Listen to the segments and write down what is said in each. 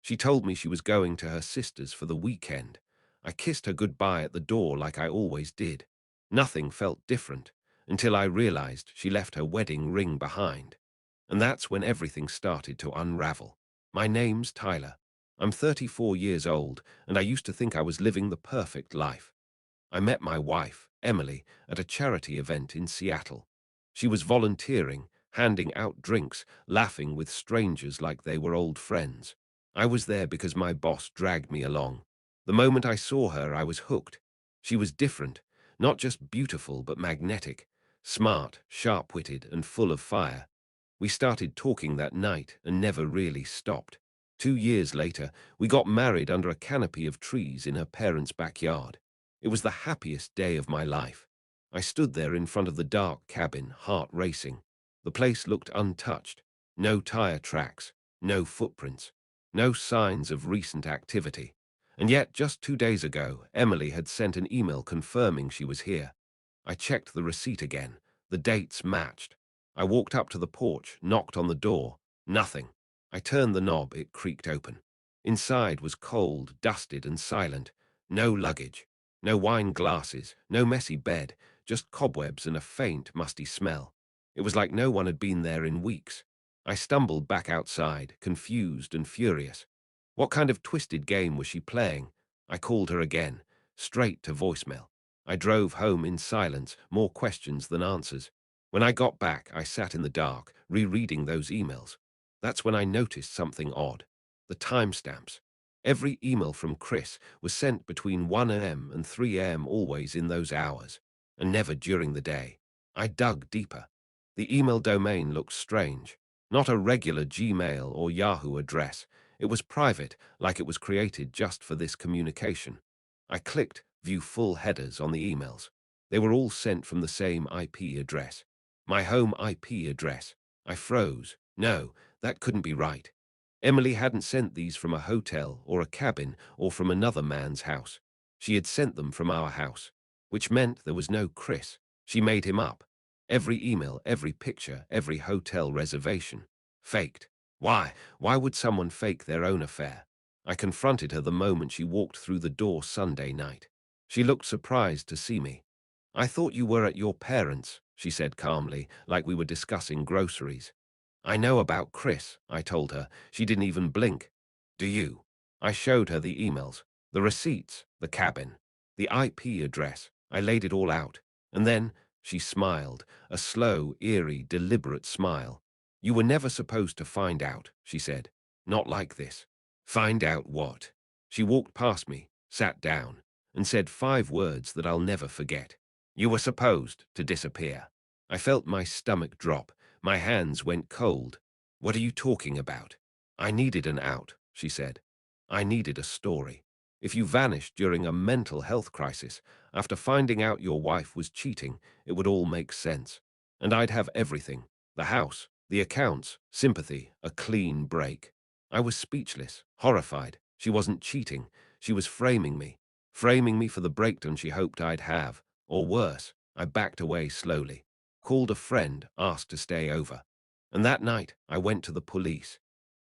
She told me she was going to her sister's for the weekend. I kissed her goodbye at the door like I always did. Nothing felt different until I realized she left her wedding ring behind. And that's when everything started to unravel. My name's Tyler. I'm 34 years old, and I used to think I was living the perfect life. I met my wife, Emily, at a charity event in Seattle. She was volunteering, handing out drinks, laughing with strangers like they were old friends. I was there because my boss dragged me along. The moment I saw her, I was hooked. She was different, not just beautiful but magnetic, smart, sharp-witted, and full of fire. We started talking that night and never really stopped. 2 years later, we got married under a canopy of trees in her parents' backyard. It was the happiest day of my life. I stood there in front of the dark cabin, heart racing. The place looked untouched. No tire tracks, no footprints, no signs of recent activity. And yet, just 2 days ago, Emily had sent an email confirming she was here. I checked the receipt again. The dates matched. I walked up to the porch, knocked on the door. Nothing. I turned the knob, it creaked open. Inside was cold, dusted, and silent. No luggage. No wine glasses, no messy bed, just cobwebs and a faint, musty smell. It was like no one had been there in weeks. I stumbled back outside, confused and furious. What kind of twisted game was she playing? I called her again, straight to voicemail. I drove home in silence, more questions than answers. When I got back, I sat in the dark, rereading those emails. That's when I noticed something odd. The timestamps. Every email from Chris was sent between 1 a.m. and 3 a.m. always in those hours, and never during the day. I dug deeper. The email domain looked strange. Not a regular Gmail or Yahoo address. It was private, like it was created just for this communication. I clicked View Full Headers on the emails. They were all sent from the same IP address. My home IP address. I froze. No, that couldn't be right. Emily hadn't sent these from a hotel or a cabin or from another man's house. She had sent them from our house, which meant there was no Chris. She made him up. Every email, every picture, every hotel reservation. Faked. Why? Why would someone fake their own affair? I confronted her the moment she walked through the door Sunday night. She looked surprised to see me. I thought you were at your parents', she said calmly, like we were discussing groceries. I know about Chris, I told her. She didn't even blink. Do you? I showed her the emails, the receipts, the cabin, the IP address. I laid it all out. And then she smiled, a slow, eerie, deliberate smile. You were never supposed to find out, she said. Not like this. Find out what? She walked past me, sat down, and said 5 words that I'll never forget. You were supposed to disappear. I felt my stomach drop. My hands went cold. What are you talking about? I needed an out, she said. I needed a story. If you vanished during a mental health crisis, after finding out your wife was cheating, it would all make sense. And I'd have everything. The house, the accounts, sympathy, a clean break. I was speechless, horrified. She wasn't cheating. She was framing me. Framing me for the breakdown she hoped I'd have. Or worse, I backed away slowly. Called a friend, asked to stay over. And that night, I went to the police.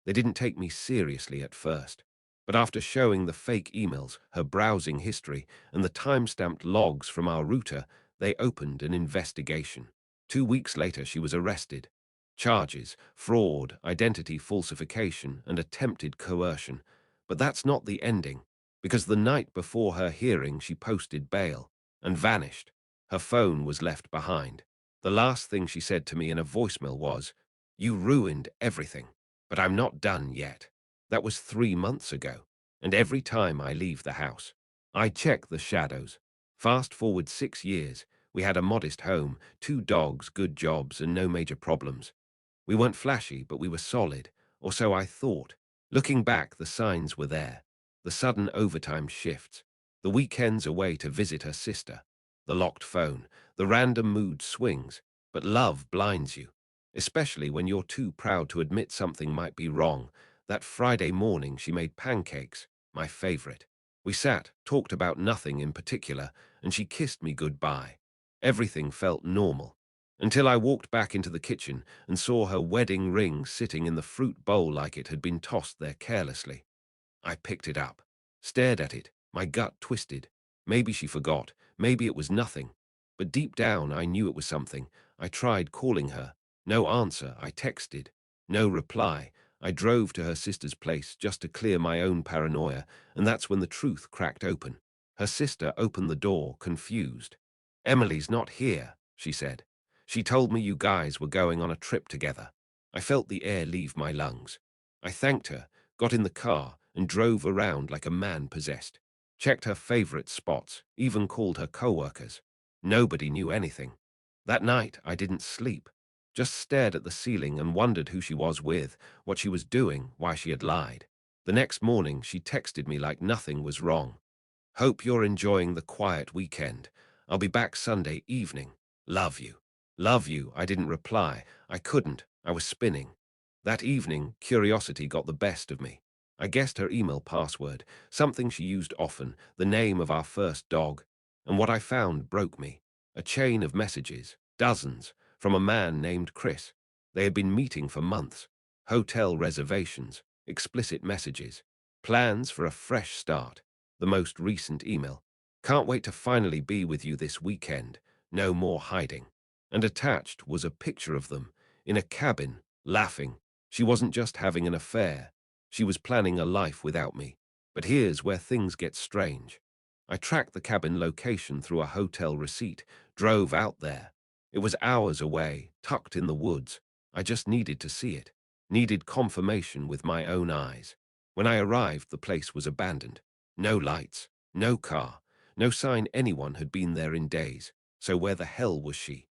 They didn't take me seriously at first. But after showing the fake emails, her browsing history, and the time-stamped logs from our router, they opened an investigation. 2 weeks later, she was arrested. Charges: fraud, identity falsification, and attempted coercion. But that's not the ending, because the night before her hearing, she posted bail and vanished. Her phone was left behind. The last thing she said to me in a voicemail was, "You ruined everything, but I'm not done yet." That was 3 months ago, and every time I leave the house, I check the shadows. Fast forward 6 years, we had a modest home, 2 dogs, good jobs, and no major problems. We weren't flashy, but we were solid, or so I thought. Looking back, the signs were there. The sudden overtime shifts, the weekends away to visit her sister, the locked phone, the random mood swings. But love blinds you, especially when you're too proud to admit something might be wrong. That Friday morning, she made pancakes, my favorite. We sat, talked about nothing in particular, and she kissed me goodbye. Everything felt normal, until I walked back into the kitchen and saw her wedding ring sitting in the fruit bowl like it had been tossed there carelessly. I picked it up, stared at it, my gut twisted. Maybe she forgot, maybe it was nothing. But deep down I knew it was something. I tried calling her. No answer. I texted. No reply. I drove to her sister's place just to clear my own paranoia, and that's when the truth cracked open. Her sister opened the door, confused. "Emily's not here," she said. "She told me you guys were going on a trip together." I felt the air leave my lungs. I thanked her, got in the car, and drove around like a man possessed. Checked her favorite spots, even called her coworkers. Nobody knew anything. That night I didn't sleep. Just stared at the ceiling and wondered who she was with, what she was doing, why she had lied. The next morning she texted me like nothing was wrong. "Hope you're enjoying the quiet weekend. I'll be back Sunday evening. Love you." Love you, I didn't reply. I couldn't. I was spinning. That evening, curiosity got the best of me. I guessed her email password, something she used often, the name of our first dog. And what I found broke me. A chain of messages, dozens, from a man named Chris. They had been meeting for months. Hotel reservations, explicit messages, plans for a fresh start. The most recent email: "Can't wait to finally be with you this weekend. No more hiding." And attached was a picture of them, in a cabin, laughing. She wasn't just having an affair. She was planning a life without me. But here's where things get strange. I tracked the cabin location through a hotel receipt, drove out there. It was hours away, tucked in the woods. I just needed to see it, needed confirmation with my own eyes. When I arrived, the place was abandoned. No lights, no car, no sign anyone had been there in days. So where the hell was she?